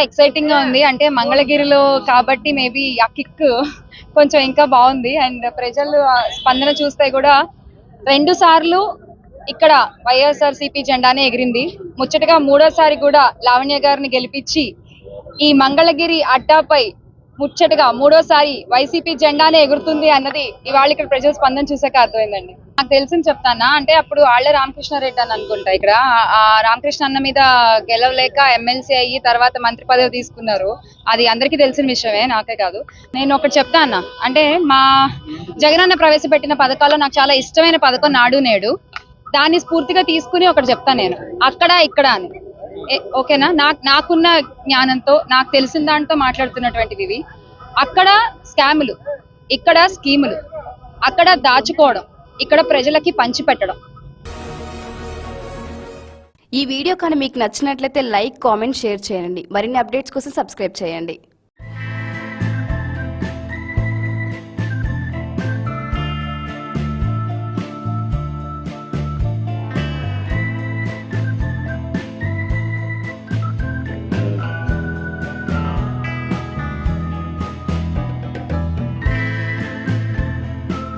Exciting గా ఉంది. అంటే మంగళగిరిలో కాబట్టి మేబీ ఆ కిక్ కొంచెం ఇంకా బాగుంది. అండ్ ప్రజలు స్పందన చూస్తే కూడా 2 సార్లు ఇక్కడ వైఎస్ఆర్సీపీ జెండానే ఎగిరింది. ముచ్చటగా 3వసారి కూడా లావణ్య గారిని గెలిపించి ఈ మంగళగిరి అడ్డాపై ముచ్చటగా 3వసారి వైసీపీ జెండానే ఎగురుతుంది అన్నది ఇవాళ ఇక్కడ ప్రజల స్పందన చూసాక అర్థమైందండి. నాకు తెలిసింది చెప్తానా, అంటే అప్పుడు ఆళ్ల రామకృష్ణారెడ్డి అని అనుకుంటా ఇక్కడ ఆ రామకృష్ణ అన్న మీద గెలవలేక ఎమ్మెల్సీ అయ్యి తర్వాత మంత్రి పదవి తీసుకున్నారు. అది అందరికీ తెలిసిన విషయమే, నాకే కాదు. నేను ఒకటి చెప్తా అన్న, అంటే మా జగనన్న ప్రవేశపెట్టిన పథకాల్లో నాకు చాలా ఇష్టమైన పథకం నాడు నేడు. దాన్ని స్ఫూర్తిగా తీసుకుని ఒకటి చెప్తాను నేను, అక్కడ ఇక్కడ అని. ఓకేనా? నాకున్న జ్ఞానంతో నాకు తెలిసిన దాంతో మాట్లాడుతున్నటువంటివి ఇవి. అక్కడ స్కాములు, ఇక్కడ స్కీములు, అక్కడ దాచుకోవడం, ఇక్కడ ప్రజలకి పంచి పెట్టడం. ఈ వీడియో కానీ మీకు నచ్చినట్లయితే లైక్, కామెంట్, షేర్ చేయండి. మరిన్ని అప్డేట్స్ కోసం సబ్స్క్రైబ్ చేయండి.